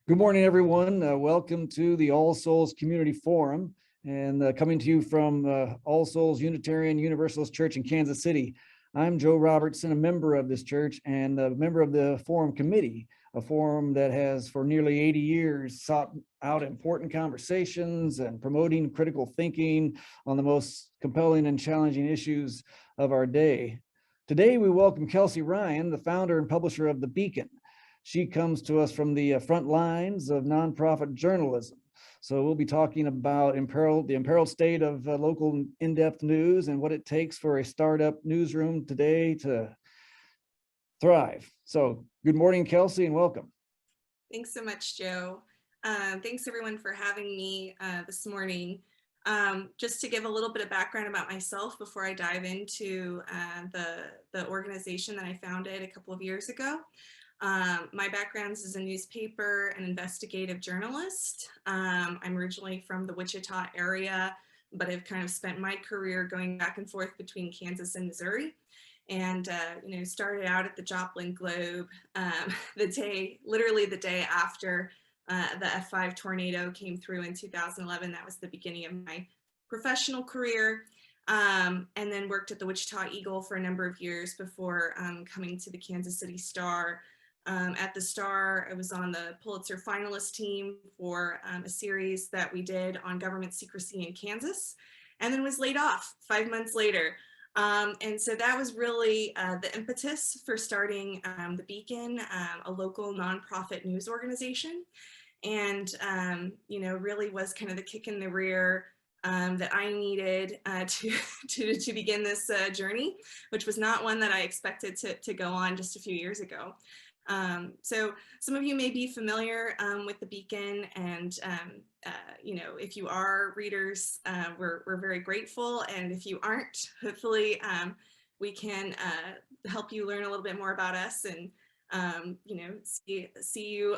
Good morning, everyone. Welcome to the All Souls Community Forum, and coming to you from All Souls Unitarian Universalist Church in Kansas City. I'm Joe Robertson, a member of this church and a member of the Forum Committee, a forum that has for nearly 80 years sought out important conversations and promoting critical thinking on the most compelling and challenging issues of our day. Today, we welcome Kelsey Ryan, the founder and publisher of The Beacon. She comes to us from the front lines of nonprofit journalism. So we'll be talking about the imperiled state of local in-depth news and what it takes for a startup newsroom today to thrive. So good morning, Kelsey, and welcome. Thanks so much, Joe. Thanks everyone for having me this morning. Just to give a little bit of background about myself before I dive into the organization that I founded a couple of years ago. My background is as a newspaper and investigative journalist. I'm originally from the Wichita area, but I've kind of spent my career going back and forth between Kansas and Missouri. And, started out at the Joplin Globe literally the day after the F5 tornado came through in 2011. That was the beginning of my professional career. And then worked at the Wichita Eagle for a number of years before coming to the Kansas City Star. At the Star, I was on the Pulitzer finalist team for a series that we did on government secrecy in Kansas, and then was laid off 5 months later. And so that was really the impetus for starting The Beacon, a local nonprofit news organization. And, really was kind of the kick in the rear that I needed to begin this journey, which was not one that I expected to go on just a few years ago. So some of you may be familiar with The Beacon, and if you are readers, we're very grateful, and if you aren't, hopefully we can help you learn a little bit more about us and see you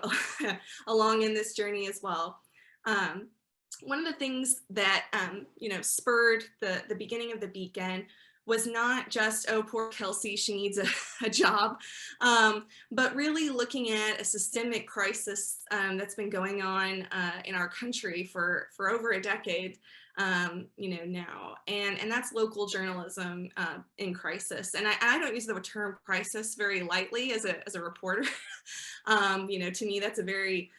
along in this journey as well. One of the things that spurred the beginning of The Beacon was not just, oh, poor Kelsey, she needs a job, but really looking at a systemic crisis that's been going on in our country for over a decade, now, and that's local journalism in crisis. And I don't use the term crisis very lightly as a reporter. To me, that's a very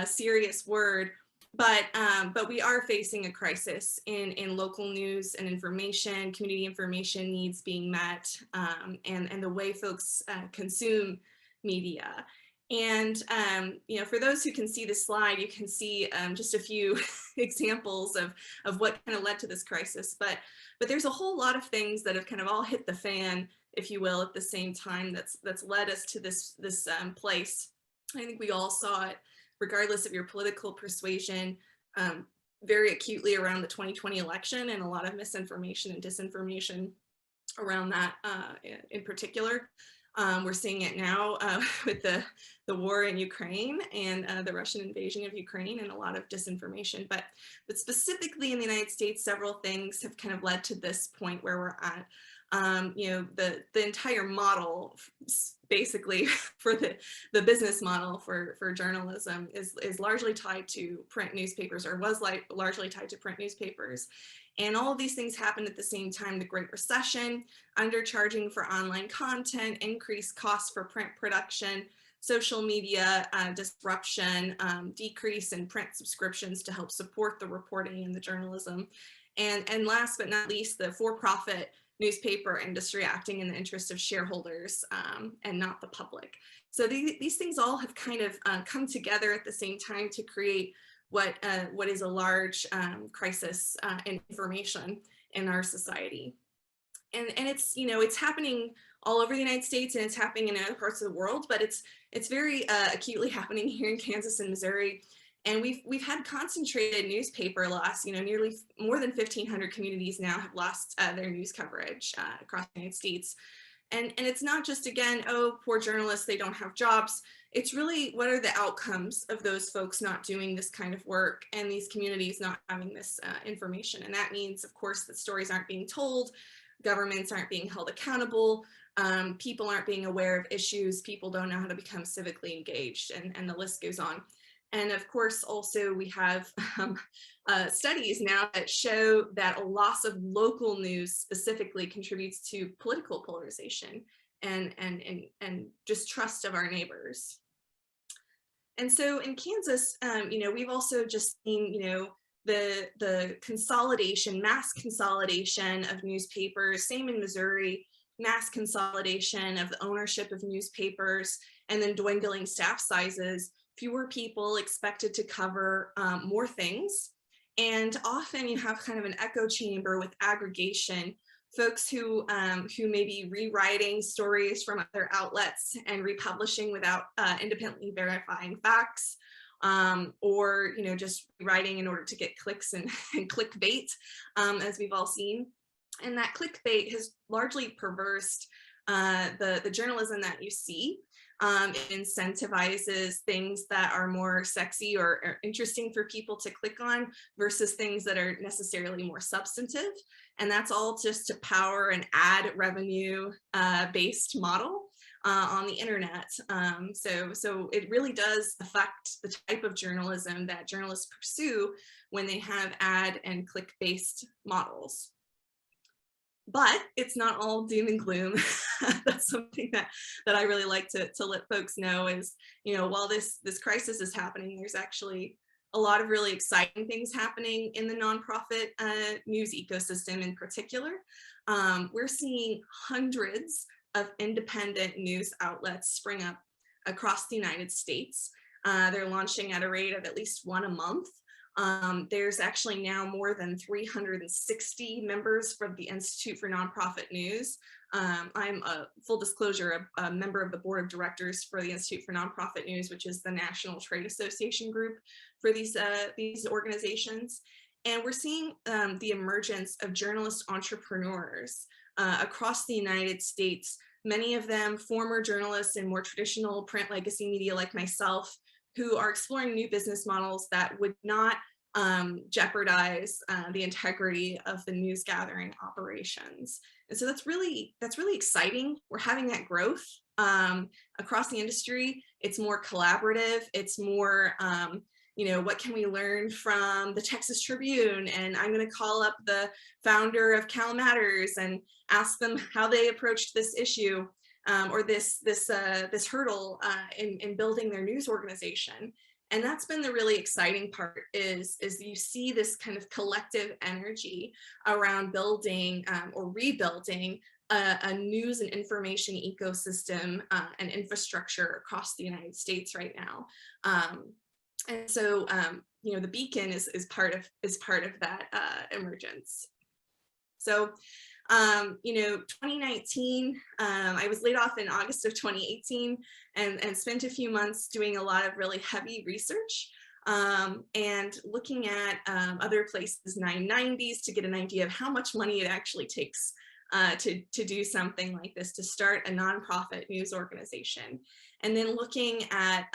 serious word. But we are facing a crisis in local news and information, community information needs being met, and the way folks consume media. And, for those who can see the slide, you can see just a few examples of what kind of led to this crisis. But there's a whole lot of things that have kind of all hit the fan, if you will, at the same time that's led us to this place. I think we all saw it, regardless of your political persuasion, very acutely around the 2020 election, and a lot of misinformation and disinformation around that in particular. We're seeing it now with the war in Ukraine and the Russian invasion of Ukraine, and a lot of disinformation. But specifically in the United States, several things have kind of led to this point where we're at. The entire model, basically, for the business model for journalism is largely tied to print newspapers, or was largely tied to print newspapers. And all of these things happened at the same time: the Great Recession, undercharging for online content, increased costs for print production, social media disruption, decrease in print subscriptions to help support the reporting and the journalism. And last but not least, the for-profit newspaper industry acting in the interest of shareholders and not the public. So these things all have kind of come together at the same time to create what is a large crisis in information in our society. And it's happening all over the United States, and it's happening in other parts of the world, but it's very acutely happening here in Kansas and Missouri. And we've had concentrated newspaper loss. Nearly more than 1,500 communities now have lost their news coverage across the United States. And it's not just, again, oh, poor journalists, they don't have jobs. It's really, what are the outcomes of those folks not doing this kind of work, and these communities not having this information? And that means, of course, that stories aren't being told, governments aren't being held accountable, people aren't being aware of issues, people don't know how to become civically engaged, and the list goes on. And of course, also we have studies now that show that a loss of local news specifically contributes to political polarization and distrust of our neighbors. And so in Kansas, we've also just seen, the consolidation, mass consolidation of newspapers, same in Missouri, mass consolidation of the ownership of newspapers, and then dwindling staff sizes, fewer people expected to cover more things. And often you have kind of an echo chamber with aggregation, folks who may be rewriting stories from other outlets and republishing without independently verifying facts, or just writing in order to get clicks and clickbait, as we've all seen. And that clickbait has largely perversed the journalism that you see. It incentivizes things that are more sexy or interesting for people to click on versus things that are necessarily more substantive. And that's all just to power an ad revenue based model on the internet. So it really does affect the type of journalism that journalists pursue when they have ad and click based models. But it's not all doom and gloom. That's something that I really like to let folks know is, while this crisis is happening, there's actually a lot of really exciting things happening in the nonprofit news ecosystem in particular. We're seeing hundreds of independent news outlets spring up across the United States. They're launching at a rate of at least one a month. There's actually now more than 360 members for the Institute for Nonprofit News. I'm a full disclosure, a member of the board of directors for the Institute for Nonprofit News, which is the national trade association group for these organizations. And we're seeing the emergence of journalist entrepreneurs across the United States, many of them former journalists in more traditional print legacy media like myself, who are exploring new business models that would not jeopardize the integrity of the news gathering operations. And so that's really exciting. We're having that growth across the industry. It's more collaborative. It's more, what can we learn from the Texas Tribune? And I'm going to call up the founder of Cal Matters and ask them how they approached this issue. Or this hurdle in building their news organization. And that's been the really exciting part is you see this kind of collective energy around building or rebuilding a news and information ecosystem and infrastructure across the United States right now. And so, the Beacon is part of that emergence. So, 2019, I was laid off in August of 2018 and spent a few months doing a lot of really heavy research and looking at other places, 990s, to get an idea of how much money it actually takes to do something like this, to start a nonprofit news organization. And then looking at,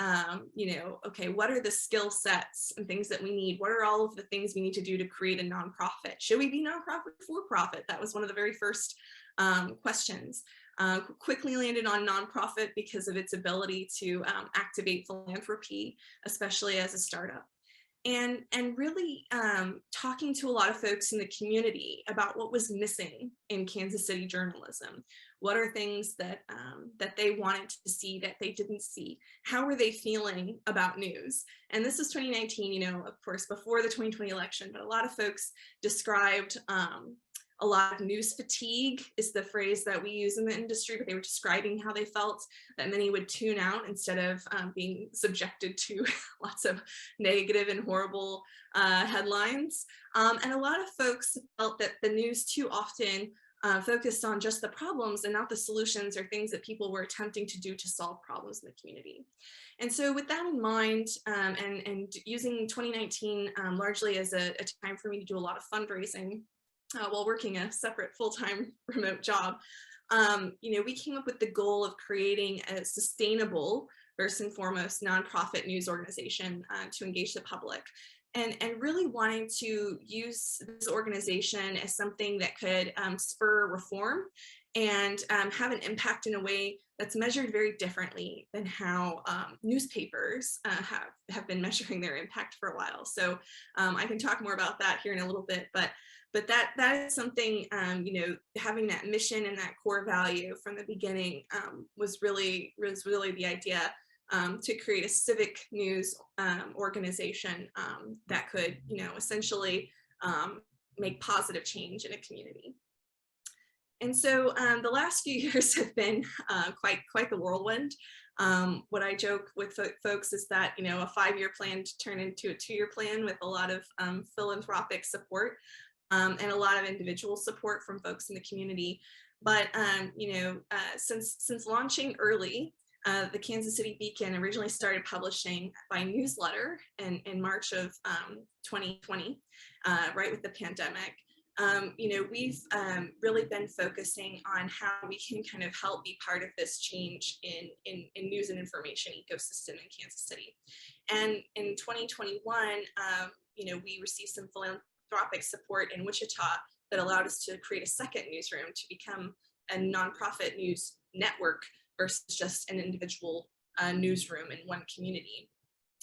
okay, what are the skill sets and things that we need? What are all of the things we need to do to create a nonprofit? Should we be nonprofit or for-profit? That was one of the very first questions. Quickly landed on nonprofit because of its ability to activate philanthropy, especially as a startup. And really talking to a lot of folks in the community about what was missing in Kansas City journalism. What are things that they wanted to see that they didn't see? How were they feeling about news? And this is 2019, of course, before the 2020 election, but a lot of folks described a lot of news fatigue is the phrase that we use in the industry, but they were describing how they felt that many would tune out instead of being subjected to lots of negative and horrible headlines. And a lot of folks felt that the news too often focused on just the problems and not the solutions or things that people were attempting to do to solve problems in the community. And so with that in mind, and using 2019 largely as a time for me to do a lot of fundraising, while working a separate full-time remote job, we came up with the goal of creating a sustainable, first and foremost, nonprofit news organization to engage the public, and really wanting to use this organization as something that could spur reform and have an impact in a way that's measured very differently than how newspapers have been measuring their impact for a while. So I can talk more about that here in a little bit, but that is something, having that mission and that core value from the beginning was really the idea, to create a civic news organization that could, essentially make positive change in a community. And so the last few years have been quite the whirlwind. What I joke with folks is that, a 5-year plan turned into a 2-year plan with a lot of philanthropic support and a lot of individual support from folks in the community. But, since launching early, the Kansas City Beacon originally started publishing by newsletter in March of 2020, right with the pandemic. We've really been focusing on how we can kind of help be part of this change in news and information ecosystem in Kansas City. And in 2021, we received some philanthropic support in Wichita that allowed us to create a second newsroom to become a nonprofit news network versus just an individual newsroom in one community.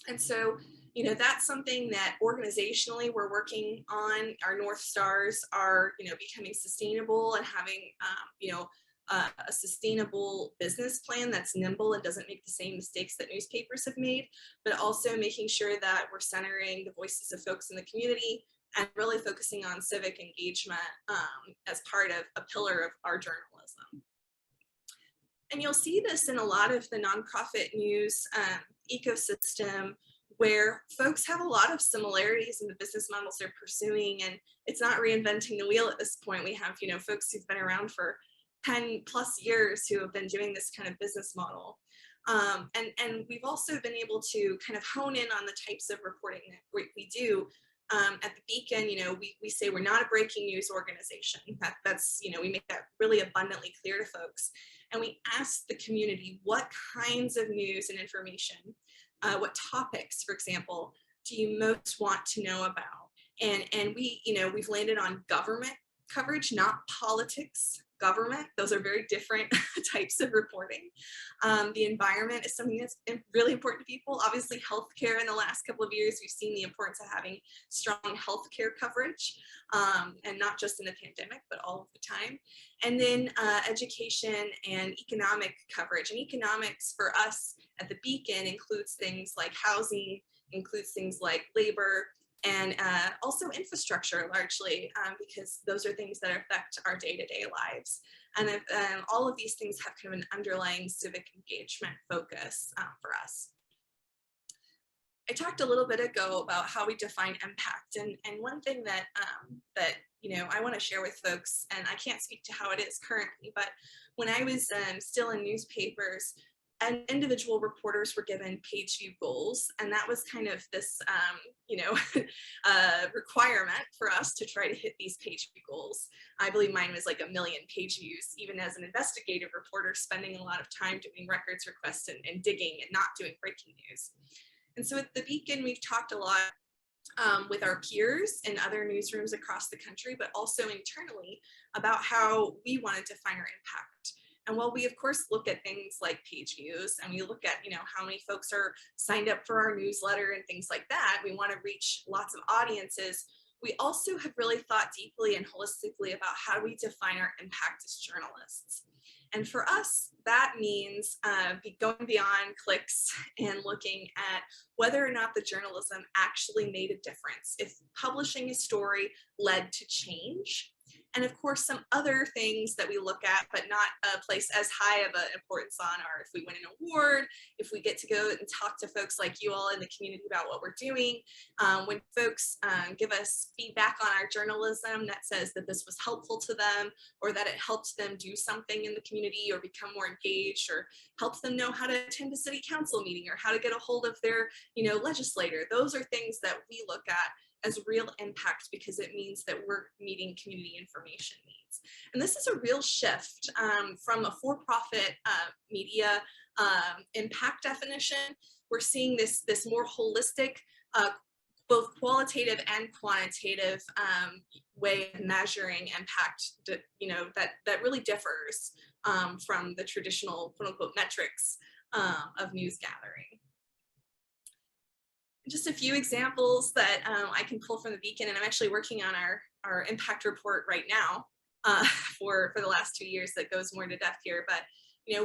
And so, that's something that organizationally we're working on. Our North Stars are, becoming sustainable and having, a sustainable business plan that's nimble and doesn't make the same mistakes that newspapers have made, but also making sure that we're centering the voices of folks in the community and really focusing on civic engagement as part of a pillar of our journalism. And you'll see this in a lot of the nonprofit news ecosystem, where folks have a lot of similarities in the business models they're pursuing, and it's not reinventing the wheel at this point. We have, folks who've been around for 10+ years who have been doing this kind of business model. And we've also been able to kind of hone in on the types of reporting that we do. At the Beacon, we say we're not a breaking news organization. That's, we make that really abundantly clear to folks. And we ask the community, what kinds of news and information, what topics, for example, do you most want to know about? And we, we've landed on government coverage, not politics, government. Those are very different types of reporting. The environment is something that's really important to people. Obviously, healthcare in the last couple of years, we've seen the importance of having strong healthcare coverage, and not just in the pandemic, but all of the time. And then education and economic coverage. And economics for us at the Beacon includes things like housing, includes things like labor, and also infrastructure largely, because those are things that affect our day-to-day lives. And all of these things have kind of an underlying civic engagement focus for us. I talked a little bit ago about how we define impact, and one thing that I want to share with folks, and I can't speak to how it is currently, but when I was still in newspapers, and individual reporters were given page view goals, and that was kind of this, requirement for us to try to hit these page view goals. I believe mine was like 1 million page views, even as an investigative reporter, spending a lot of time doing records requests and digging and not doing breaking news. And so at the Beacon, we've talked a lot with our peers in other newsrooms across the country, but also internally about how we want to define our impact. And while we, of course, look at things like page views, and we look at, how many folks are signed up for our newsletter and things like that, we want to reach lots of audiences. We also have really thought deeply and holistically about how do we define our impact as journalists. And for us, that means going beyond clicks and looking at whether or not the journalism actually made a difference, if publishing a story led to change. And of course, some other things that we look at, but not place as high of an importance on, are if we win an award, if we get to go and talk to folks like you all in the community about what we're doing, when folks give us feedback on our journalism that says that this was helpful to them, or that it helped them do something in the community or become more engaged, or helps them know how to attend a city council meeting or how to get a hold of their, legislator. Those are things that we look at as real impact, because it means that we're meeting community information needs. And this is a real shift from a for-profit media impact definition. We're seeing this more holistic both qualitative and quantitative way of measuring impact, that really differs from the traditional quote unquote metrics of news gathering. Just a few examples that I can pull from the Beacon, and I'm actually working on our impact report right now for the last 2 years that goes more into depth here. But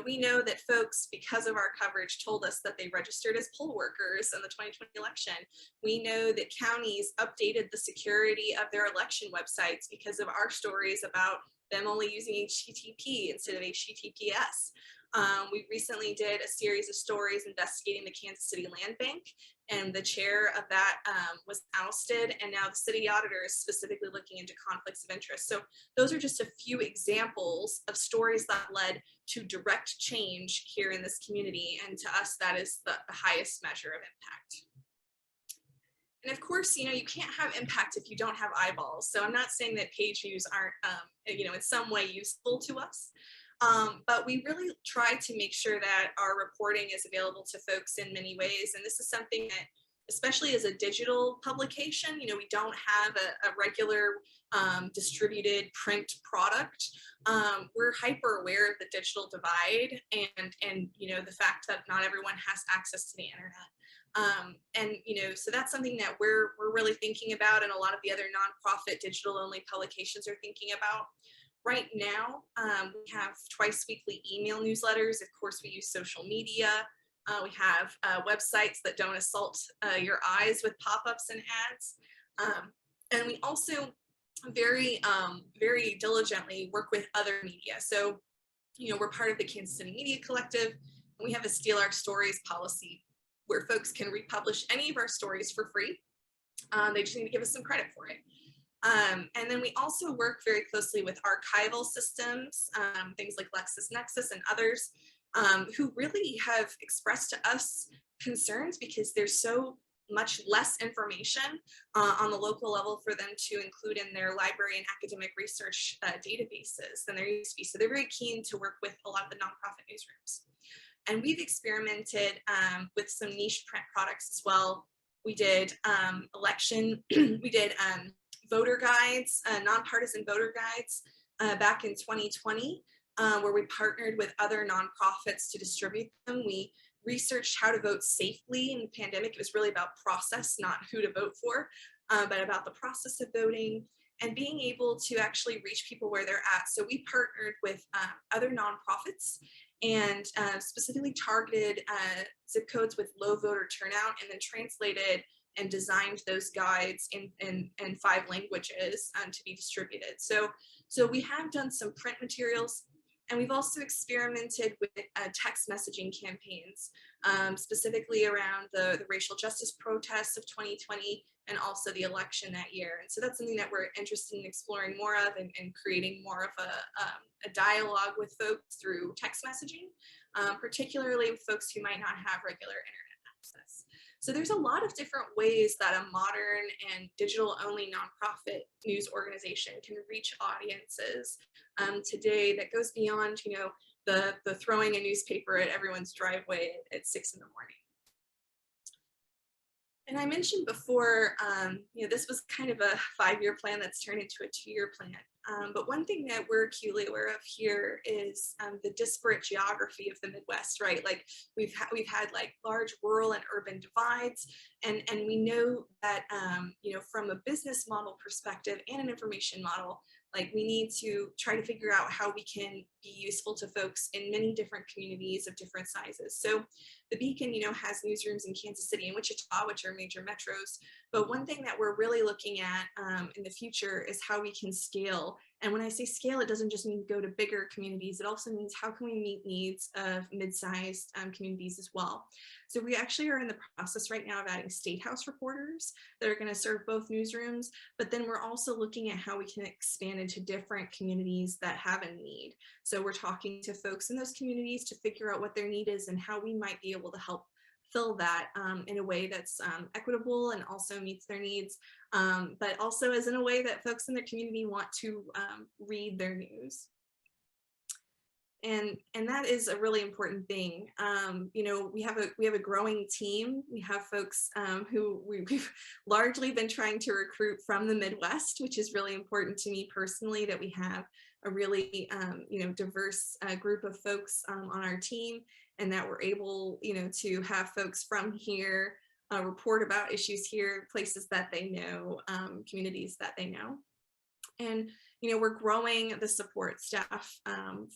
we know that folks, because of our coverage, told us that they registered as poll workers in the 2020 election. We know that counties updated the security of their election websites because of our stories about them only using HTTP instead of HTTPS. We recently did a series of stories investigating the Kansas City Land Bank, and the chair of that was ousted, and now the city auditor is specifically looking into conflicts of interest. So those are just a few examples of stories that led to direct change here in this community, and to us, that is the highest measure of impact. And of course, you can't have impact if you don't have eyeballs. So I'm not saying that page views aren't, in some way useful to us. But we really try to make sure that our reporting is available to folks in many ways. And this is something that, especially as a digital publication, we don't have a regular distributed print product. We're hyper aware of the digital divide and the fact that not everyone has access to the internet. So that's something that we're really thinking about, and a lot of the other nonprofit digital only publications are thinking about. Right now, we have twice weekly email newsletters. Of course, we use social media. We have websites that don't assault your eyes with pop-ups and ads. And we also very diligently work with other media. So, we're part of the Kansas City Media Collective, and we have a Steal Our Stories policy where folks can republish any of our stories for free. They just need to give us some credit for it. And then we also work very closely with archival systems, things like LexisNexis and others, who really have expressed to us concerns because there's so much less information on the local level for them to include in their library and academic research databases than there used to be. So they're very keen to work with a lot of the nonprofit newsrooms. And we've experimented with some niche print products as well. We did we did voter guides, nonpartisan voter guides back in 2020, where we partnered with other nonprofits to distribute them. We researched how to vote safely in the pandemic. It was really about process, not who to vote for, but about the process of voting and being able to actually reach people where they're at. So we partnered with other nonprofits and specifically targeted zip codes with low voter turnout, and then translated and designed those guides in 5 languages to be distributed. So we have done some print materials, and we've also experimented with text messaging campaigns, specifically around the racial justice protests of 2020 and also the election that year. And so that's something that we're interested in exploring more of, and creating more of a dialogue with folks through text messaging, particularly with folks who might not have regular internet access. So there's a lot of different ways that a modern and digital only nonprofit news organization can reach audiences today that goes beyond, the throwing a newspaper at everyone's driveway at 6 in the morning. And I mentioned before, this was kind of a 5-year plan that's turned into a 2-year plan. But one thing that we're acutely aware of here is the disparate geography of the Midwest, right? Like we've had like large rural and urban divides, and we know that from a business model perspective and an information model, like we need to try to figure out how we can be useful to folks in many different communities of different sizes. So the Beacon, has newsrooms in Kansas City and Wichita, which are major metros. But one thing that we're really looking at in the future is how we can scale. And when I say scale, it doesn't just mean go to bigger communities. It also means how can we meet needs of mid-sized communities as well. So we actually are in the process right now of adding state house reporters that are going to serve both newsrooms. But then we're also looking at how we can expand into different communities that have a need. So we're talking to folks in those communities to figure out what their need is and how we might be able to help fill that in a way that's equitable and also meets their needs, but also as in a way that folks in their community want to read their news. and that is a really important thing. You know, we have a growing team. We have folks who we've largely been trying to recruit from the Midwest, which is really important to me personally, that we have a really you know, diverse group of folks on our team, and that we're able, you know, to have folks from here report about issues here, places that they know, communities that they know. And, you know, we're growing the support staff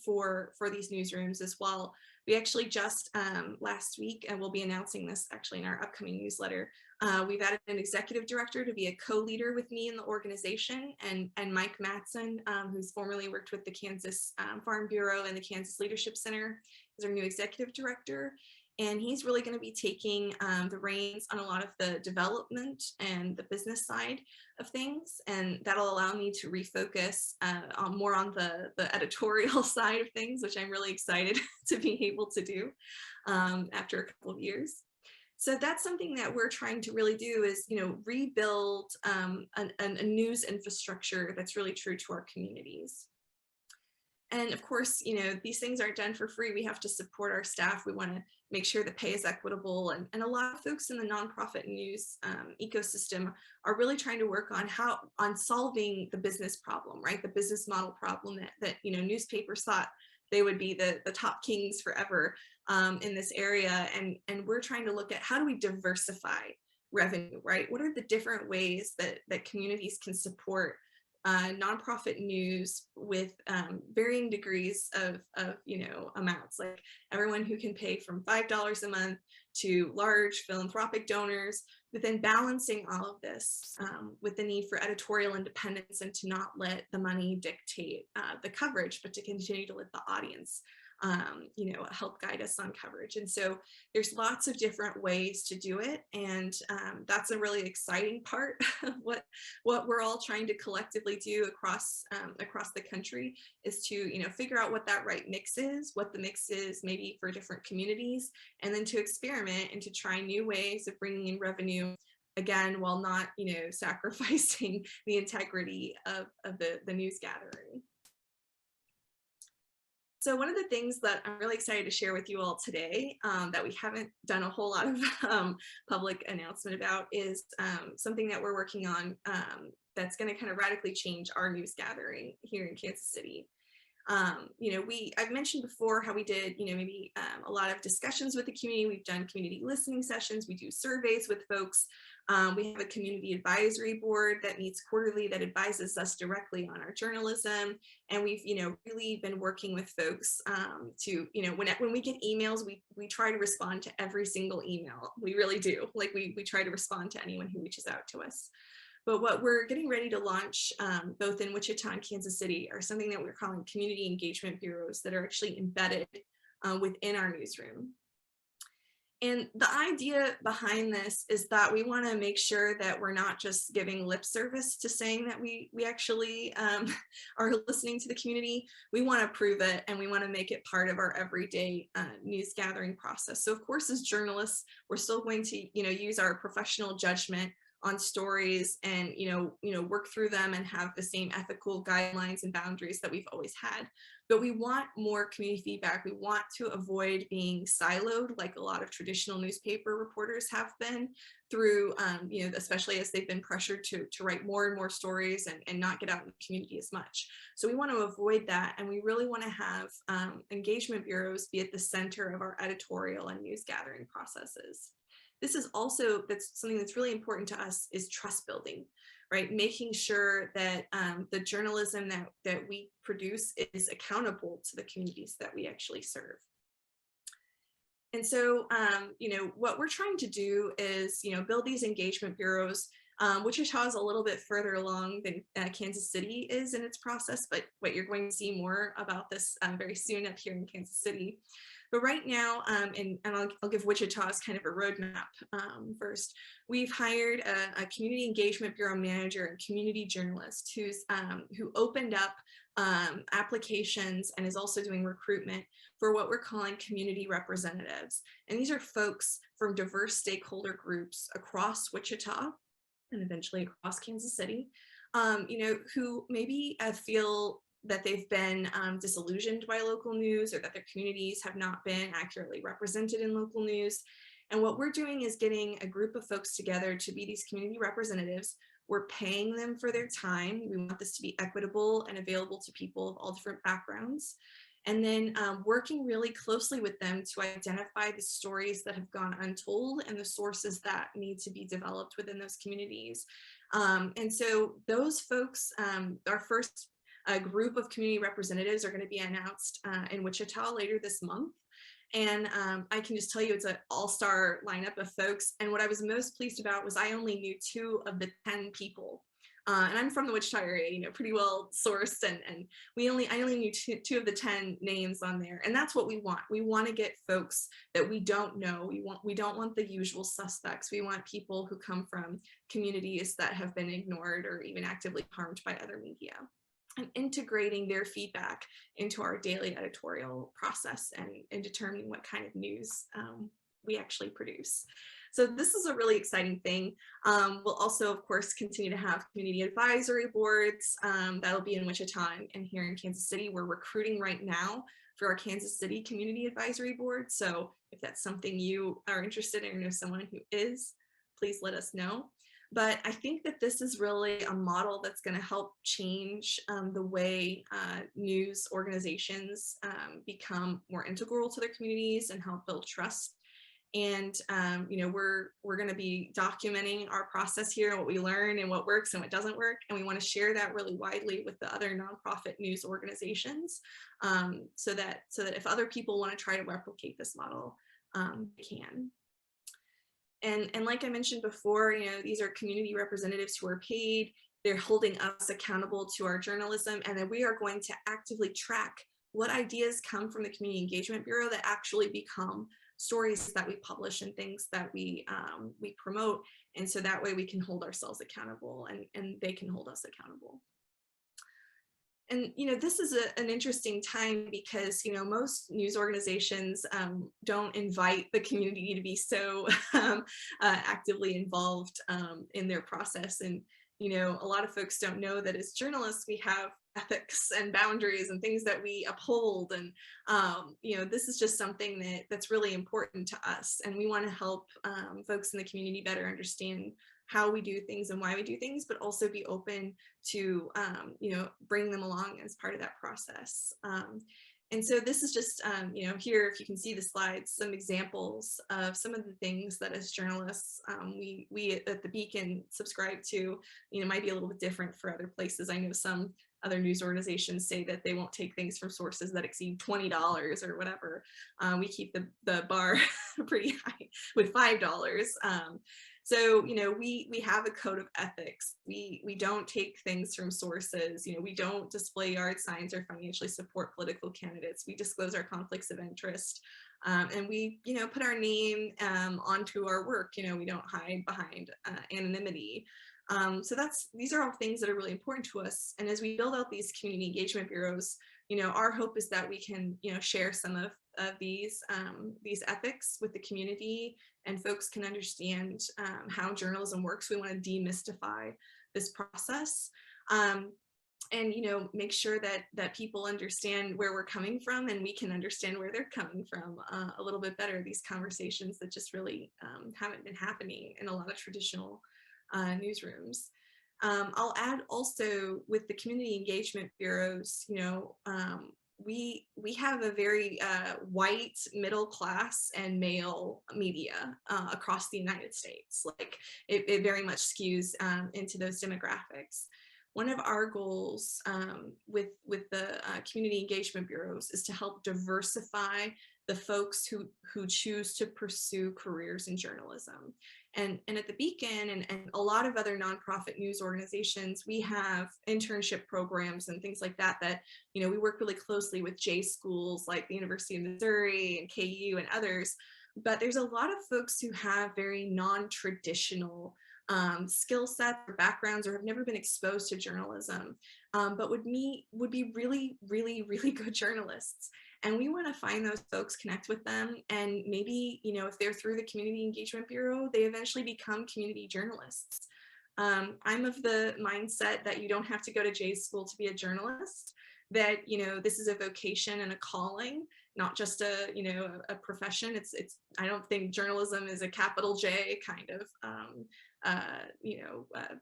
for these newsrooms as well. We actually just last week, and we'll be announcing this actually in our upcoming newsletter, we've added an executive director to be a co-leader with me in the organization, and Mike Matson, who's formerly worked with the Kansas Farm Bureau and the Kansas Leadership Center, is our new executive director. And he's really going to be taking the reins on a lot of the development and the business side of things. And that'll allow me to refocus more on the editorial side of things, which I'm really excited to be able to do after a couple of years. So that's something that we're trying to really do, is, you know, rebuild a news infrastructure that's really true to our communities. And of course, you know, these things aren't done for free. We have to support our staff. We want to make sure the pay is equitable. And a lot of folks in the nonprofit news ecosystem are really trying to work on solving the business problem, right? The business model problem that you know, newspapers thought they would be the top kings forever in this area. And we're trying to look at, how do we diversify revenue, right? What are the different ways that communities can support nonprofit news with varying degrees of you know, amounts, like everyone who can pay from $5 a month to large philanthropic donors, but then balancing all of this with the need for editorial independence, and to not let the money dictate the coverage, but to continue to let the audience you know, help guide us on coverage. And so there's lots of different ways to do it. And that's a really exciting part of what we're all trying to collectively do across the country, is to, you know, figure out what that right mix is, what the mix is maybe for different communities, and then to experiment and to try new ways of bringing in revenue, again, while not, you know, sacrificing the integrity of the news gathering. So one of the things that I'm really excited to share with you all today, that we haven't done a whole lot of public announcement about, is something that we're working on that's going to kind of radically change our news gathering here in Kansas City. You know, I've mentioned before how we did, you know, maybe a lot of discussions with the community. We've done community listening sessions. We do surveys with folks. We have a community advisory board that meets quarterly, that advises us directly on our journalism. And we've, you know, really been working with folks to, you know, when we get emails, we try to respond to every single email. We really do. Like we try to respond to anyone who reaches out to us. But what we're getting ready to launch, both in Wichita and Kansas City, are something that we're calling community engagement bureaus that are actually embedded within our newsroom. And the idea behind this is that we want to make sure that we're not just giving lip service to saying that we actually are listening to the community. We want to prove it, and we want to make it part of our everyday news gathering process. So of course, as journalists, we're still going to, you know, use our professional judgment on stories, and you know work through them and have the same ethical guidelines and boundaries that we've always had. But we want more community feedback. We want to avoid being siloed like a lot of traditional newspaper reporters have been through, you know, especially as they've been pressured to write more and more stories and not get out in the community as much. So we want to avoid that, and we really want to have engagement bureaus be at the center of our editorial and news gathering processes. This is also, that's something that's really important to us, is trust building, right? Making sure that the journalism that we produce is accountable to the communities that we actually serve. And so, you know, what we're trying to do is, you know, build these engagement bureaus. Wichita is a little bit further along than Kansas City is in its process, but what you're going to see more about this very soon up here in Kansas City. But right now, and I'll give Wichita as kind of a roadmap first. We've hired a community engagement bureau manager and community journalist who opened up applications and is also doing recruitment for what we're calling community representatives. And these are folks from diverse stakeholder groups across Wichita and eventually across Kansas City, you know, who maybe feel that they've been disillusioned by local news, or that their communities have not been accurately represented in local news. And what we're doing is getting a group of folks together to be these community representatives. We're paying them for their time. We want this to be equitable and available to people of all different backgrounds. And then working really closely with them to identify the stories that have gone untold and the sources that need to be developed within those communities. And so those folks, our first group of community representatives, are going to be announced in Wichita later this month. And I can just tell you, it's an all-star lineup of folks. And what I was most pleased about was I only knew 2 of the 10 people. And I'm from the Wichita area, pretty well sourced, and I only knew two of the 10 names on there. And that's what we want. We want to get folks that we don't know. We don't want the usual suspects. We want people who come from communities that have been ignored or even actively harmed by other media, and integrating their feedback into our daily editorial process and determining what kind of news we actually produce. So this is a really exciting thing. We'll also, of course, continue to have community advisory boards. That'll be in Wichita and here in Kansas City. We're recruiting right now for our Kansas City Community Advisory Board. So if that's something you are interested in or know someone who is, please let us know. But I think that this is really a model that's going to help change the way news organizations become more integral to their communities and help build trust. And we're going to be documenting our process here and what we learn and what works and what doesn't work. And we want to share that really widely with the other nonprofit news organizations, so that if other people want to try to replicate this model, they can. And like I mentioned before, these are community representatives who are paid. They're holding us accountable to our journalism, and then we are going to actively track what ideas come from the Community Engagement Bureau that actually become stories that we publish and things that we promote. And so that way we can hold ourselves accountable, and they can hold us accountable. And, this is an interesting time because, most news organizations don't invite the community to be so actively involved in their process. And, a lot of folks don't know that as journalists, we have ethics and boundaries and things that we uphold. And, this is just something that's really important to us. And we want to help folks in the community better understand how we do things and why we do things, but also be open to, bring them along as part of that process. And so this is just, here, if you can see the slides, some examples of some of the things that as journalists, we at the Beacon subscribe to. Might be a little bit different for other places. I know some other news organizations say that they won't take things from sources that exceed $20 or whatever. We keep the bar pretty high with $5. So, we have a code of ethics. We don't take things from sources. We don't display yard signs or financially support political candidates. We disclose our conflicts of interest. And we, put our name onto our work. We don't hide behind anonymity. So these are all things that are really important to us. And as we build out these community engagement bureaus, our hope is that we can, share some of these ethics with the community, and folks can understand how journalism works. We want to demystify this process, and make sure that people understand where we're coming from, and we can understand where they're coming from a little bit better. These conversations that just really haven't been happening in a lot of traditional newsrooms. I'll add also with the community engagement bureaus, we have a very white, middle class and male media across the United States. Like it very much skews into those demographics. One of our goals with the community engagement bureaus is to help diversify the folks who choose to pursue careers in journalism. And at the Beacon and a lot of other nonprofit news organizations, we have internship programs and things like that, we work really closely with J schools like the University of Missouri and KU and others. But there's a lot of folks who have very non-traditional skill sets or backgrounds, or have never been exposed to journalism, but would be really, really, really good journalists. And we want to find those folks, connect with them, and maybe, if they're through the Community Engagement Bureau, they eventually become community journalists. I'm of the mindset that you don't have to go to J school to be a journalist. that, you know, this is a vocation and a calling, not just a, you know, a profession. It's, I don't think journalism is a capital J kind of,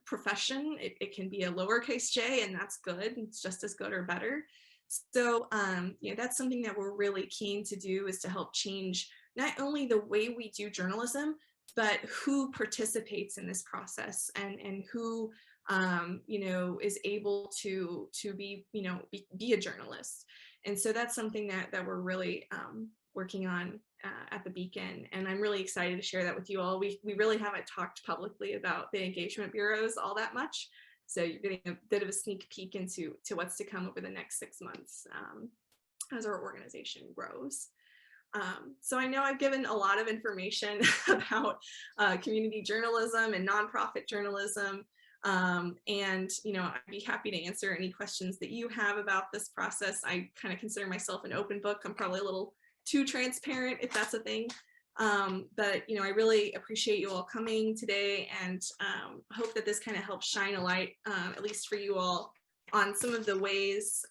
profession. It can be a lowercase j, and that's good. It's just as good or better. So, that's something that we're really keen to do, is to help change not only the way we do journalism, but who participates in this process, and who, is able to be, be a journalist. And so that's something that we're really working on at the Beacon, and I'm really excited to share that with you all. We really haven't talked publicly about the engagement bureaus all that much, so you're getting a bit of a sneak peek into what's to come over the next 6 months as our organization grows. So I know I've given a lot of information about community journalism and nonprofit journalism, and I'd be happy to answer any questions that you have about this process. I kind of consider myself an open book. I'm probably a little too transparent, if that's a thing. But I really appreciate you all coming today, and hope that this kind of helps shine a light, at least for you all, on some of the ways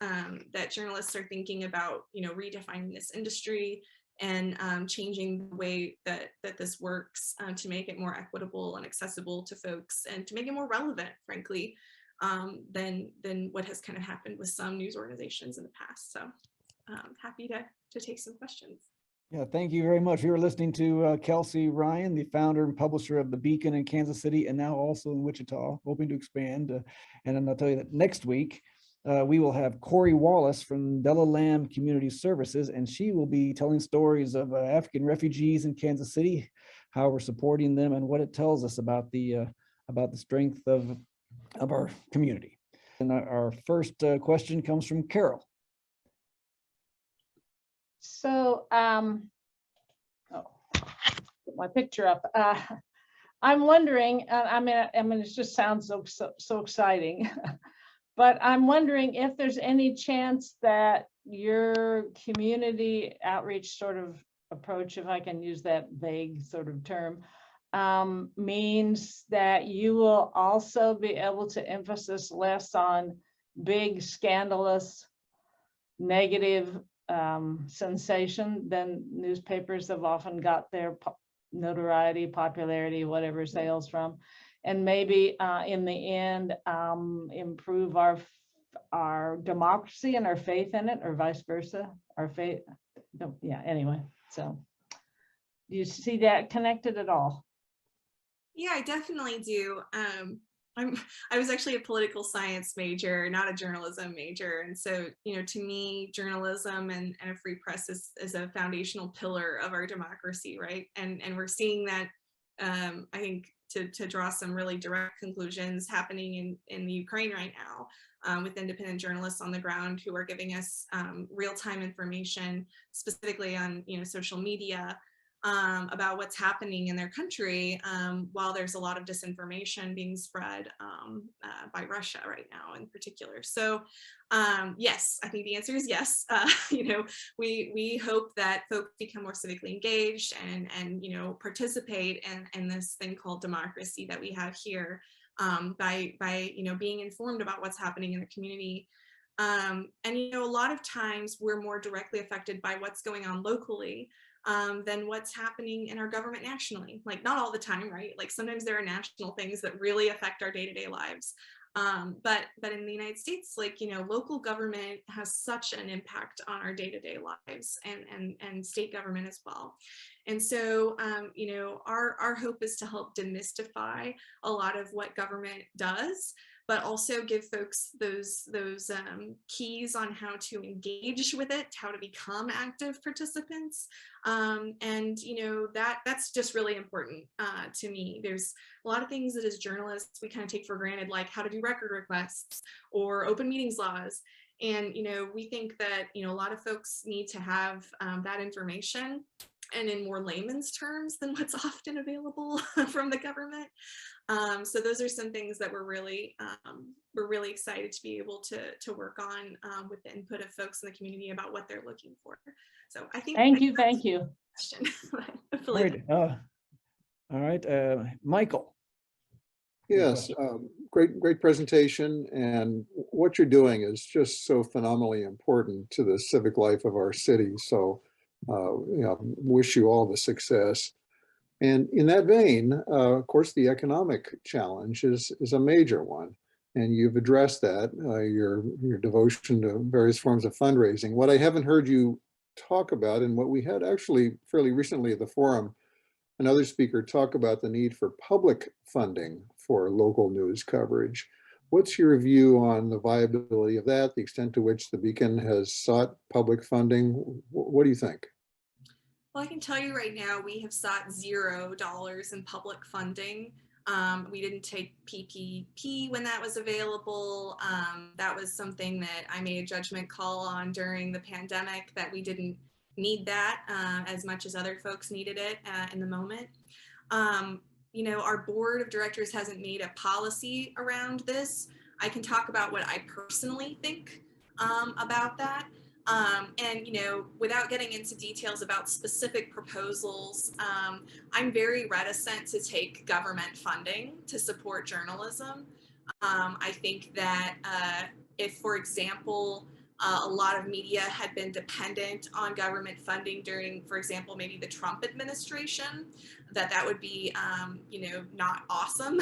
that journalists are thinking about, redefining this industry, and changing the way that this works, to make it more equitable and accessible to folks, and to make it more relevant, frankly, than what has kind of happened with some news organizations in the past. So happy to take some questions. Yeah, thank you very much. We were listening to Kelsey Ryan, the founder and publisher of The Beacon in Kansas City, and now also in Wichita, hoping to expand. And then I'll tell you that next week, we will have Corey Wallace from Della Lamb Community Services, and she will be telling stories of African refugees in Kansas City, how we're supporting them, and what it tells us about the strength of our community. And our first question comes from Carol. So, put my picture up. I'm wondering, I mean, it just sounds so exciting, but I'm wondering if there's any chance that your community outreach sort of approach, if I can use that vague sort of term, means that you will also be able to emphasize less on big, scandalous, negative sensation than newspapers have often got their notoriety, popularity, whatever sales from, and maybe in the end improve our democracy and our faith in it, or vice versa. Our faith, yeah. Anyway, so do you see that connected at all? Yeah, I definitely do. I was actually a political science major, not a journalism major. And so, to me, journalism and a free press is a foundational pillar of our democracy, right? And we're seeing that, I think, to draw some really direct conclusions happening in the Ukraine right now, with independent journalists on the ground who are giving us real-time information, specifically on social media, about what's happening in their country, while there's a lot of disinformation being spread by Russia right now in particular. So yes, I think the answer is yes. We hope that folks become more civically engaged and participate in this thing called democracy that we have here, by being informed about what's happening in the community. And a lot of times we're more directly affected by what's going on locally than what's happening in our government nationally. Like, not all the time, right? Like, sometimes there are national things that really affect our day-to-day lives. But in the United States, local government has such an impact on our day-to-day lives, and state government as well. And so, our hope is to help demystify a lot of what government does, but also give folks those keys on how to engage with it, how to become active participants. And that's just really important to me. There's a lot of things that as journalists we kind of take for granted, like how to do record requests or open meetings laws. And we think that a lot of folks need to have that information, and in more layman's terms than what's often available from the government. So those are some things that we're really excited to be able to work on with the input of folks in the community about what they're looking for. So I think. Thank you. All right, Michael. Yes, great presentation, and what you're doing is just so phenomenally important to the civic life of our city. So, wish you all the success. And in that vein, of course, the economic challenge is a major one, and you've addressed that, your devotion to various forms of fundraising. What I haven't heard you talk about, and what we had actually fairly recently at the forum, another speaker talk about the need for public funding for local news coverage. What's your view on the viability of that, the extent to which the Beacon has sought public funding? What do you think? Well, I can tell you right now, we have sought $0 in public funding. We didn't take PPP when that was available. That was something that I made a judgment call on during the pandemic, that we didn't need that as much as other folks needed it in the moment. Our board of directors hasn't made a policy around this. I can talk about what I personally think about that. Without getting into details about specific proposals, I'm very reticent to take government funding to support journalism. I think that if, for example, a lot of media had been dependent on government funding during, for example, maybe the Trump administration, that would be, not awesome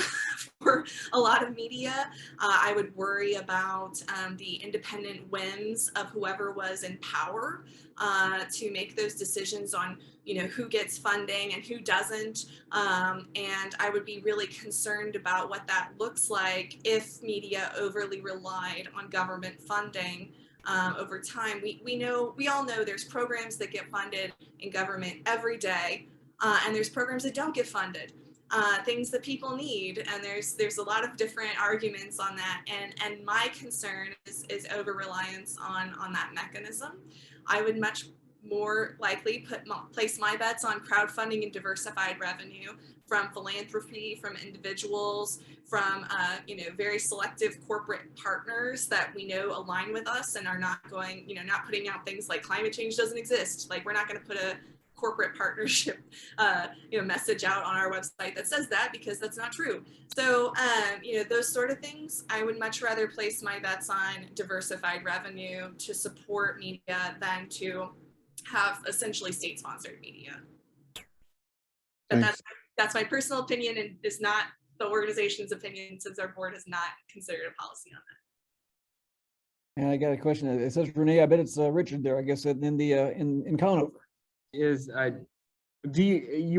for a lot of media. I would worry about the independent whims of whoever was in power to make those decisions on, who gets funding and who doesn't. And I would be really concerned about what that looks like if media overly relied on government funding. Over time, we all know there's programs that get funded in government every day, and there's programs that don't get funded, things that people need, and there's a lot of different arguments on that. And my concern is over reliance on that mechanism. I would much more likely place my bets on crowdfunding and diversified revenue from philanthropy, from individuals, from very selective corporate partners that we know align with us and are not going, not putting out things like climate change doesn't exist. Like, we're not going to put a corporate partnership message out on our website that says that, because that's not true. So those sort of things, I would much rather place my bets on diversified revenue to support media than to have essentially state-sponsored media. But that's my personal opinion, and is not the organization's opinion, since our board has not considered a policy on that. And I got a question. It says Renee. I bet it's Richard there, I guess, in Conover. You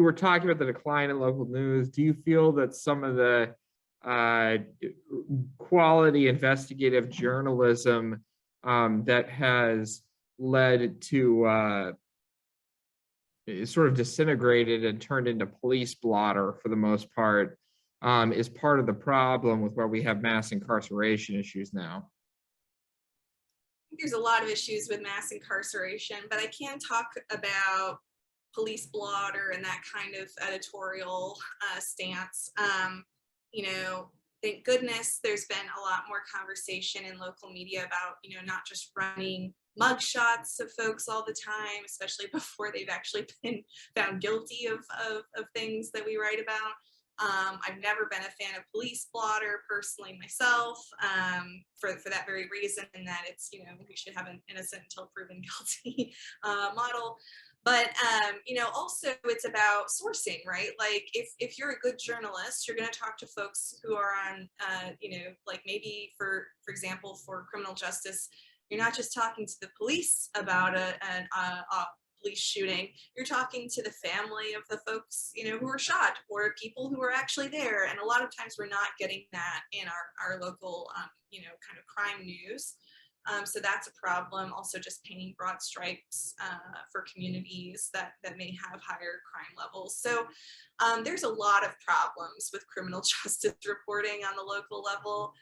were talking about the decline in local news. Do you feel that some of the quality investigative journalism that has led to sort of disintegrated and turned into police blotter for the most part is part of the problem with where we have mass incarceration issues now? There's a lot of issues with mass incarceration, but I can talk about police blotter and that kind of editorial stance. Thank goodness there's been a lot more conversation in local media about, not just running mugshots of folks all the time, especially before they've actually been found guilty of things that we write about. I've never been a fan of police blotter personally myself, for that very reason, and that it's, we should have an innocent until proven guilty model. But, also it's about sourcing, right? Like, if you're a good journalist, you're going to talk to folks who are on, like maybe for example, for criminal justice, you're not just talking to the police about a police shooting, you're talking to the family of the folks, who were shot, or people who were actually there. And a lot of times we're not getting that in our local, kind of crime news. So that's a problem. Also, just painting broad stripes for communities that may have higher crime levels. So there's a lot of problems with criminal justice reporting on the local level.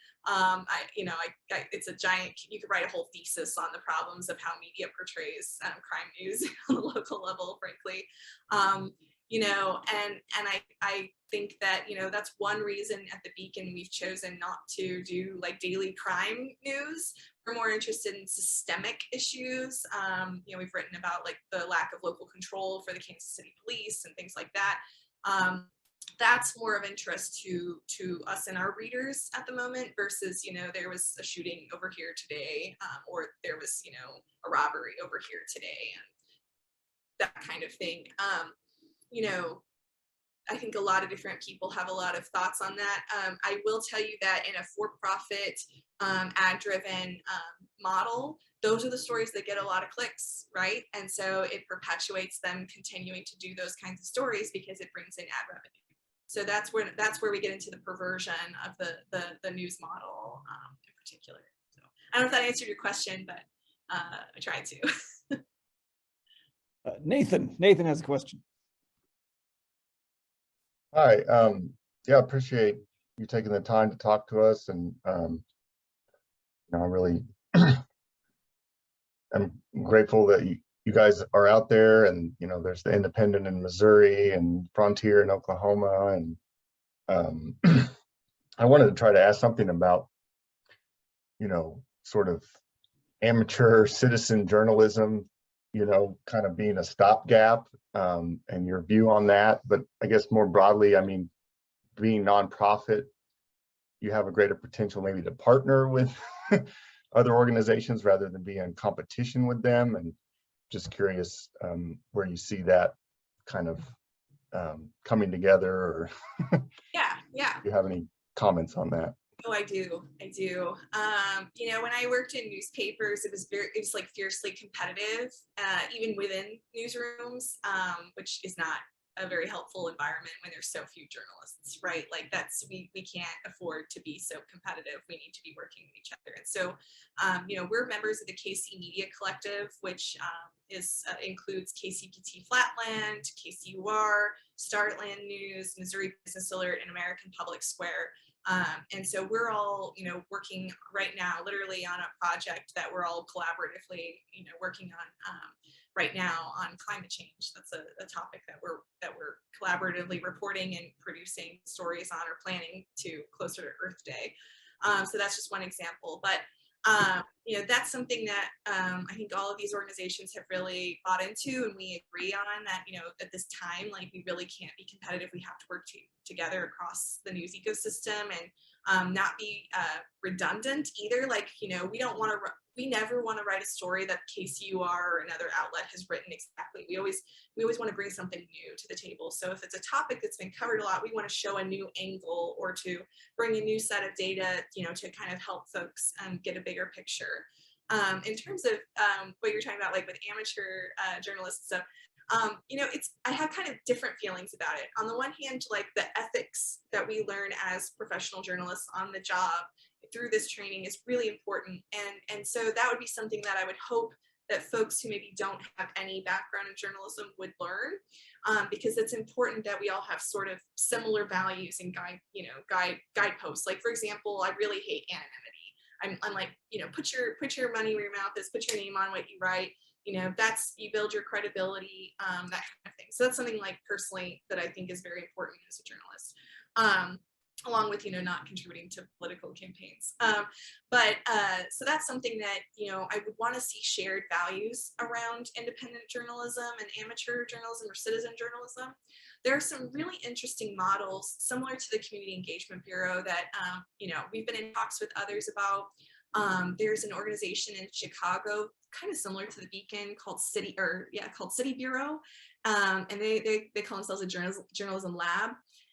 It's a giant, you could write a whole thesis on the problems of how media portrays crime news on the local level, frankly. And I think that, that's one reason at the Beacon we've chosen not to do like daily crime news. We're more interested in systemic issues. We've written about like the lack of local control for the Kansas City police and things like that. that's more of interest to us and our readers at the moment versus, there was a shooting over here today, or there was, a robbery over here today, and that kind of thing. I think a lot of different people have a lot of thoughts on that. I will tell you that in a for-profit, ad-driven model, those are the stories that get a lot of clicks, right? And so it perpetuates them continuing to do those kinds of stories because it brings in ad revenue. So that's where we get into the perversion of the news model in particular. So I don't know if that answered your question, but I tried to. Nathan has a question. Hi, yeah, appreciate you taking the time to talk to us, and I really am grateful that you guys are out there, and there's the Independent in Missouri and Frontier in Oklahoma, and I wanted to try to ask something about sort of amateur citizen journalism, kind of being a stopgap, and your view on that. But I guess more broadly, I mean, being nonprofit, you have a greater potential maybe to partner with other organizations rather than be in competition with them. And just curious where you see that kind of coming together, or Yeah. do you have any comments on that? Oh, I do. When I worked in newspapers, it was like fiercely competitive, even within newsrooms, which is not a very helpful environment when there's so few journalists, right? Like we can't afford to be so competitive. We need to be working with each other. And so, we're members of the KC Media Collective, which includes KCPT Flatland, KCUR, Startland News, Missouri Business Alert, and American Public Square. And so we're all, working right now, literally on a project that we're all collaboratively, working on right now on climate change. That's a topic that we're collaboratively reporting and producing stories on, or planning to closer to Earth Day. So that's just one example, but that's something that I think all of these organizations have really bought into, and we agree on that. At this time, like, we really can't be competitive. We have to work together across the news ecosystem, and not be redundant either. Like, we never want to write a story that KCUR or another outlet has written exactly. We always want to bring something new to the table. So if it's a topic that's been covered a lot, we want to show a new angle, or to bring a new set of data, to kind of help folks get a bigger picture. In terms of what you're talking about, like with amateur journalists, so I have kind of different feelings about it. On the one hand, like, the ethics that we learn as professional journalists on the job through this training is really important, and so that would be something that I would hope that folks who maybe don't have any background in journalism would learn, because it's important that we all have sort of similar values and guideposts. Like, for example, I really hate anonymity. I'm like, put your money where your mouth is, put your name on what you write. You build your credibility, that kind of thing. So that's something, like, personally, that I think is very important as a journalist, along with, not contributing to political campaigns. So that's something that, I would want to see shared values around independent journalism and amateur journalism, or citizen journalism. There are some really interesting models similar to the Community Engagement Bureau that, we've been in talks with others about. There's an organization in Chicago, kind of similar to the Beacon, called City Bureau, and they call themselves a journalism lab,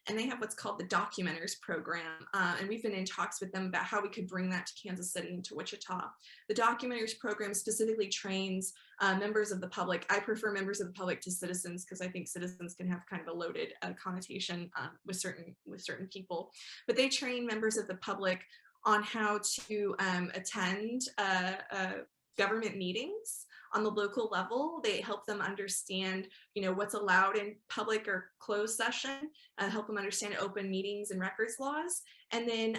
and they have what's called the Documenters program, and we've been in talks with them about how we could bring that to Kansas City and to Wichita. The Documenters program specifically trains members of the public. I prefer members of the public to citizens, because I think citizens can have kind of a loaded connotation with certain people, but they train members of the public on how to attend government meetings on the local level. They help them understand, what's allowed in public or closed session, help them understand open meetings and records laws, and then,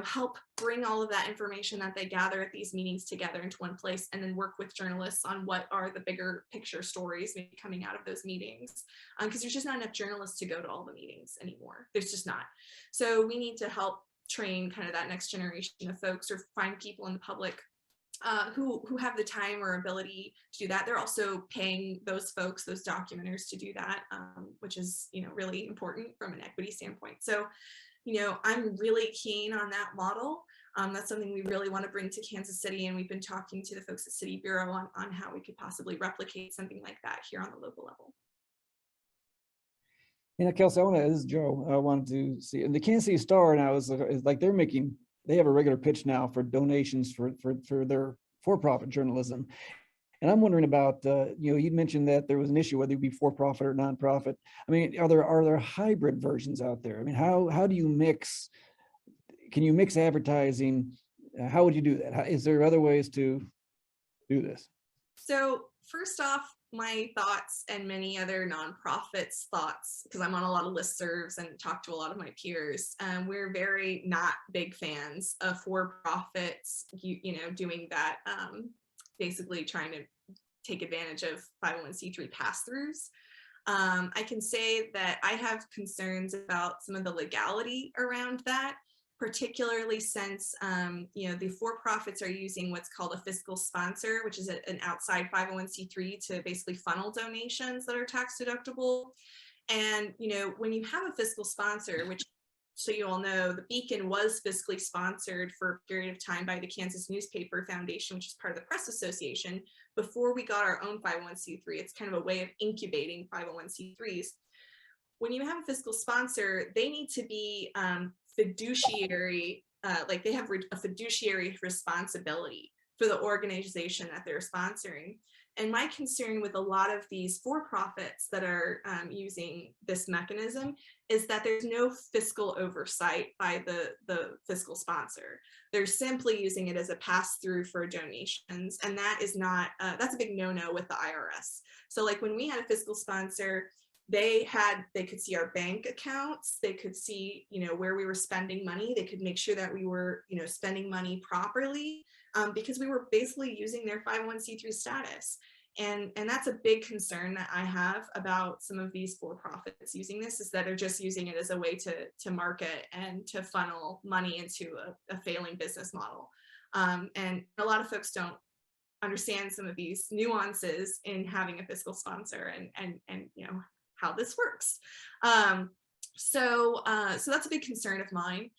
help bring all of that information that they gather at these meetings together into one place, and then work with journalists on what are the bigger picture stories maybe coming out of those meetings. Because there's just not enough journalists to go to all the meetings anymore. There's just not. So we need to help train kind of that next generation of folks, or find people in the public who have the time or ability to do that. They're also paying those folks, those documenters, to do that, which is, really important from an equity standpoint. So, I'm really keen on that model. That's something we really want to bring to Kansas City, and we've been talking to the folks at City Bureau on how we could possibly replicate something like that here on the local level. Kelsey, this is Joe. I wanted to see, and the Kansas City Star now is like they have a regular pitch now for donations for their for-profit journalism. And I'm wondering about, you mentioned that there was an issue whether it be for-profit or nonprofit. I mean, are there hybrid versions out there? I mean, how do you mix? Can you mix advertising? How would you do that? Is there other ways to do this? So first off, my thoughts and many other nonprofits' thoughts, because I'm on a lot of listservs and talk to a lot of my peers, we're very not big fans of for-profits, doing that, basically trying to take advantage of 501c3 pass-throughs. I can say that I have concerns about some of the legality around that, particularly since, the for-profits are using what's called a fiscal sponsor, which is an outside 501c3 to basically funnel donations that are tax deductible. And, when you have a fiscal sponsor, which, so you all know, the Beacon was fiscally sponsored for a period of time by the Kansas Newspaper Foundation, which is part of the Press Association, before we got our own 501c3. It's kind of a way of incubating 501c3s. When you have a fiscal sponsor, they need to be fiduciary, like they have a fiduciary responsibility for the organization that they're sponsoring. And my concern with a lot of these for-profits that are using this mechanism is that there's no fiscal oversight by the fiscal sponsor. They're simply using it as a pass-through for donations, and that is not, that's a big no-no with the IRS. So like when we had a fiscal sponsor, they could see our bank accounts, they could see, where we were spending money, they could make sure that we were, spending money properly, because we were basically using their 501c3 status. And that's a big concern that I have about some of these for-profits using this, is that they're just using it as a way to market and to funnel money into a failing business model. And a lot of folks don't understand some of these nuances in having a fiscal sponsor and how this works. So that's a big concern of mine.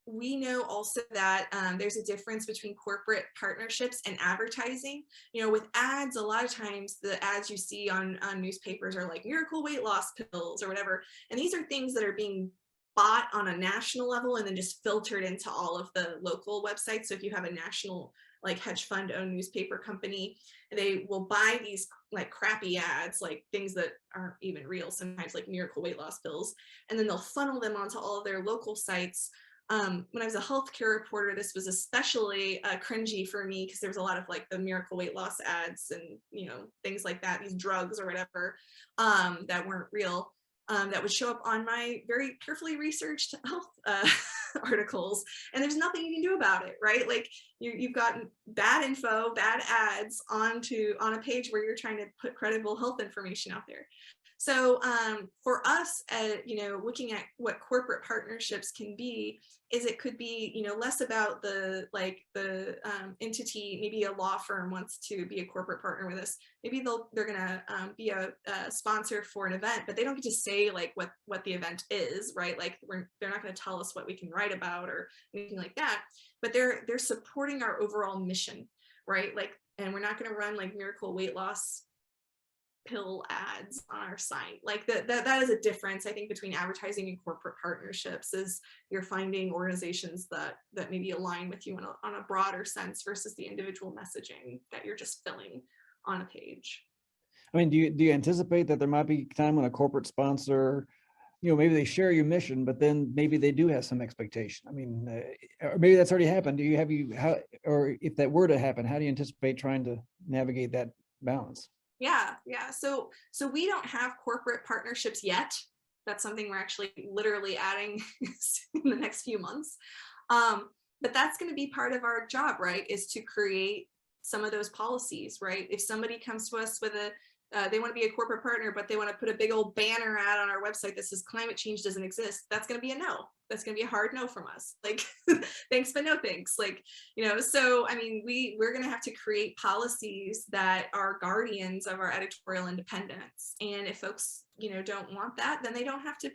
We know also that there's a difference between corporate partnerships and advertising. With ads, a lot of times the ads you see on newspapers are like miracle weight loss pills or whatever. And these are things that are being bought on a national level and then just filtered into all of the local websites. So if you have a national, like hedge fund owned newspaper company, they will buy these like crappy ads, like things that aren't even real, sometimes like miracle weight loss pills, and then they'll funnel them onto all of their local sites. When I was a healthcare reporter, this was especially cringy for me because there was a lot of like the miracle weight loss ads and things like that, these drugs or whatever, that weren't real, that would show up on my very carefully researched health articles, and there's nothing you can do about it, right? Like you've gotten bad info, bad ads on a page where you're trying to put credible health information out there. So for us, looking at what corporate partnerships can be, is it could be, less about the entity. Maybe a law firm wants to be a corporate partner with us. Maybe they're gonna be a sponsor for an event, but they don't get to say like what the event is, right? Like they're not going to tell us what we can write about or anything like that. But they're supporting our overall mission, right? Like, and we're not going to run like miracle weight loss pill ads on our site. Like that is a difference, I think, between advertising and corporate partnerships, is you're finding organizations that maybe align with you on a broader sense versus the individual messaging that you're just filling on a page. I mean, do you anticipate that there might be a time when a corporate sponsor, maybe they share your mission, but then maybe they do have some expectation? I mean, or maybe that's already happened. Or if that were to happen, how do you anticipate trying to navigate that balance? Yeah. So we don't have corporate partnerships yet. That's something we're actually literally adding in the next few months. But that's going to be part of our job, right? Is to create some of those policies, right? If somebody comes to us with they want to be a corporate partner, but they want to put a big old banner ad on our website that says climate change doesn't exist. That's going to be a no. That's going to be a hard no from us. Like, thanks, but no thanks. Like, you know, so, I mean, we're going to have to create policies that are guardians of our editorial independence. And if folks, you know, don't want that, then we don't have to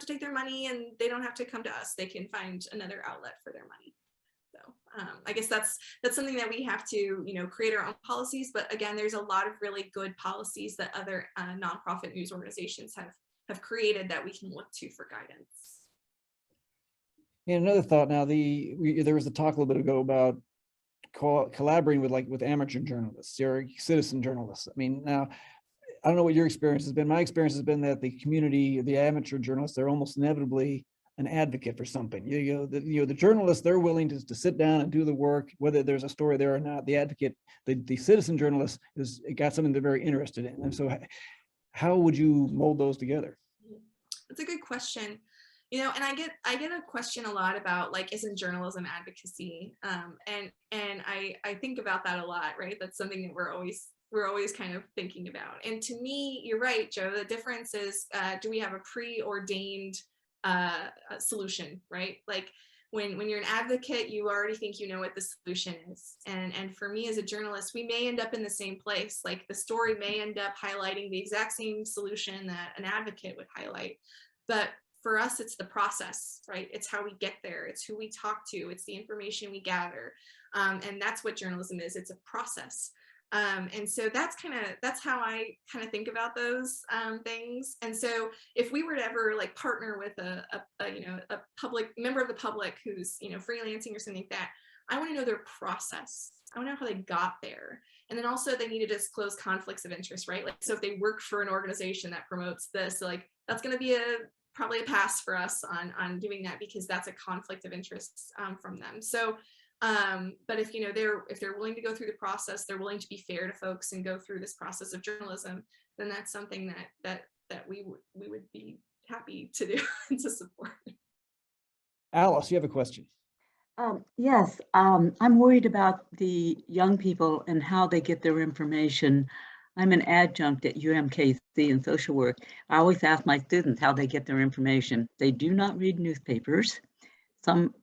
take their money, and they don't have to come to us. They can find another outlet for their money. So I guess that's something that we have to, you know, create our own policies. But again, there's a lot of really good policies that other nonprofit news organizations have created that we can look to for guidance. And another thought now, there was a talk a little bit ago about collaborating with amateur journalists or citizen journalists. I mean, now, I don't know what your experience has been. My experience has been that the community, the amateur journalists, they're almost inevitably an advocate for something. The journalists, they're willing to sit down and do the work, whether there's a story there or not. The advocate, the citizen journalist, got something they're very interested in. And so how would you mold those together? That's a good question. You know, and I get a question a lot about, like, isn't journalism advocacy? And I think about that a lot, right? That's something that we're always kind of thinking about. And to me, you're right, Joe, the difference is, do we have a preordained solution, right? Like, when you're an advocate, you already think you know what the solution is. And for me as a journalist, we may end up in the same place. Like, the story may end up highlighting the exact same solution that an advocate would highlight. But for us, it's the process, right? It's how we get there. It's who we talk to. It's the information we gather. And that's what journalism is. It's a process. And so that's how I kind of think about those things. And so if we were to ever, like, partner with a public member of the public who's, you know, freelancing or something like that, I want to know their process. I want to know how they got there. And then also they need to disclose conflicts of interest, right? Like, so if they work for an organization that promotes this, like, that's going to be probably a pass for us on doing that, because that's a conflict of interest from them. So but if, you know, if they're willing to go through the process, they're willing to be fair to folks and go through this process of journalism, then that's something that we would be happy to do and to support. Alice, you have a question. Yes, I'm worried about the young people and how they get their information. I'm an adjunct at UMKC in social work. I always ask my students how they get their information. They do not read newspapers. Some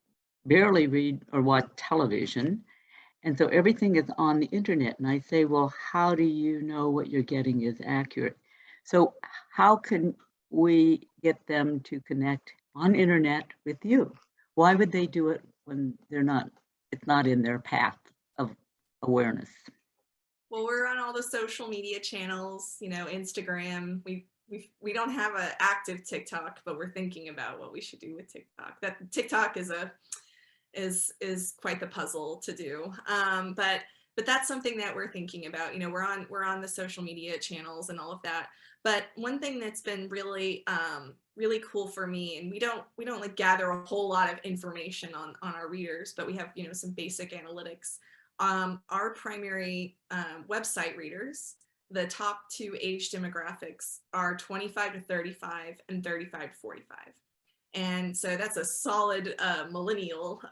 barely read or watch television. And so everything is on the internet. And I say, well, how do you know what you're getting is accurate? So how can we get them to connect on internet with you? Why would they do it when it's not in their path of awareness? Well, we're on all the social media channels, you know, Instagram. We don't have an active TikTok, but we're thinking about what we should do with TikTok. That TikTok is quite the puzzle to do. But that's something that we're thinking about. You know, we're on the social media channels and all of that. But one thing that's been really really cool for me, and we don't like gather a whole lot of information on our readers, but we have, you know, some basic analytics. Our primary website readers, the top two age demographics are 25 to 35 and 35 to 45. And so that's a solid millennial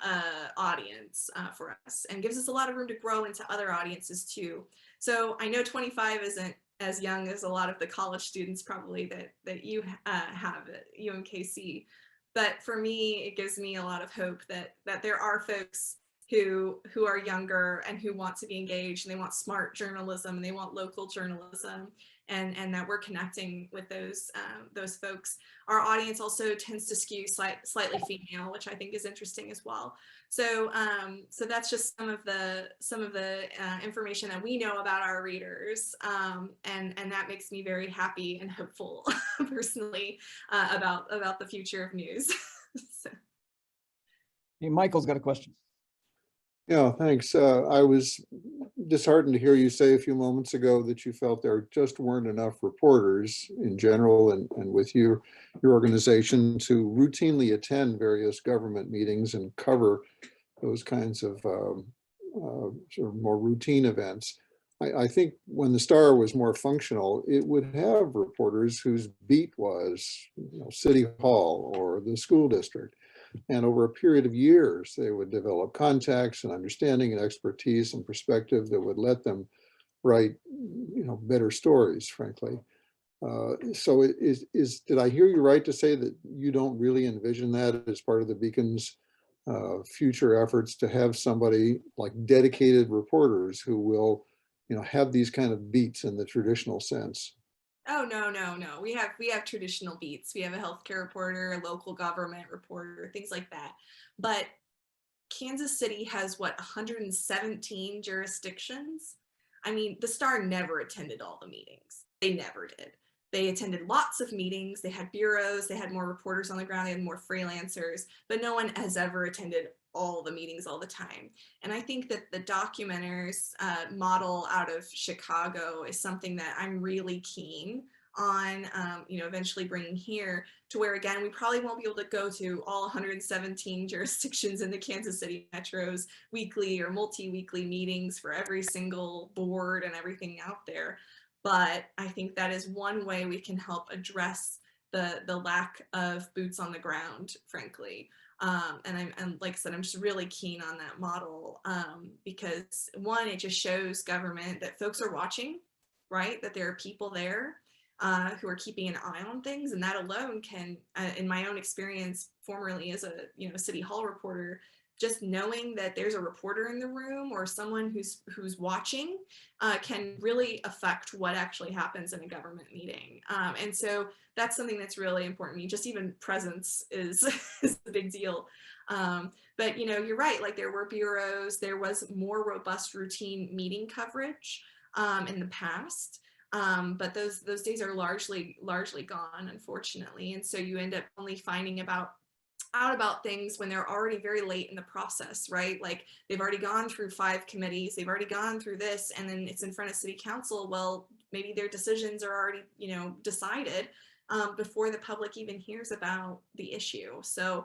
audience for us, and gives us a lot of room to grow into other audiences too. So I know 25 isn't as young as a lot of the college students probably that you have at UMKC, but for me, it gives me a lot of hope that there are folks who are younger and who want to be engaged, and they want smart journalism, and they want local journalism, and that we're connecting with those folks. Our audience also tends to skew slightly female, which I think is interesting as well. So so that's just some of the information that we know about our readers, and that makes me very happy and hopeful personally about the future of news. So. Hey, Michael's got a question. Yeah, thanks. I was disheartened to hear you say a few moments ago that you felt there just weren't enough reporters in general and with your organization to routinely attend various government meetings and cover those kinds of sort of more routine events. I think when the Star was more functional, it would have reporters whose beat was, you know, City Hall or the school district. And over a period of years, they would develop contacts and understanding and expertise and perspective that would let them write, better stories, frankly. So did I hear you right to say that you don't really envision that as part of the Beacon's future efforts to have somebody like dedicated reporters who will, have these kind of beats in the traditional sense? Oh, no. We have traditional beats. We have a healthcare reporter, a local government reporter, things like that. But Kansas City has 117 jurisdictions. I mean, the Star never attended all the meetings. They never did. They attended lots of meetings. They had bureaus. They had more reporters on the ground. They had more freelancers, but no one has ever attended all the meetings all the time. And I think that the documenters model out of Chicago is something that I'm really keen on, eventually bringing here, to where, again, we probably won't be able to go to all 117 jurisdictions in the Kansas City Metro's weekly or multi-weekly meetings for every single board and everything out there. But I think that is one way we can help address the lack of boots on the ground, frankly. And like I said, I'm just really keen on that model, because one, it just shows government that folks are watching, right? That there are people there who are keeping an eye on things, and that alone can, in my own experience, formerly as a city hall reporter, just knowing that there's a reporter in the room or someone who's watching can really affect what actually happens in a government meeting. And so that's something that's really important to me. Just even presence is a big deal. But you're right. Like, there were bureaus, there was more robust routine meeting coverage in the past. But those days are largely gone, unfortunately. And so you end up only finding out about things when they're already very late in the process, right? Like, they've already gone through 5 committees, they've already gone through this, and then it's in front of city council. Well, maybe their decisions are already, decided before the public even hears about the issue. So,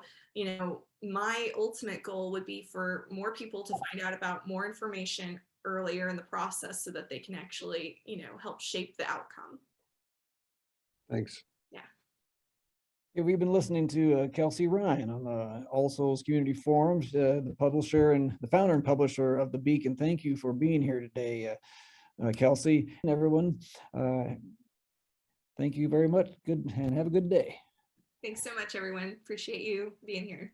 my ultimate goal would be for more people to find out about more information earlier in the process so that they can actually, help shape the outcome. Thanks. Yeah, we've been listening to Kelsey Ryan on the All Souls Community Forums, the publisher and the founder and publisher of the Beacon. Thank you for being here today, Kelsey, and everyone. Thank you very much. Good, and have a good day. Thanks so much, everyone. Appreciate you being here.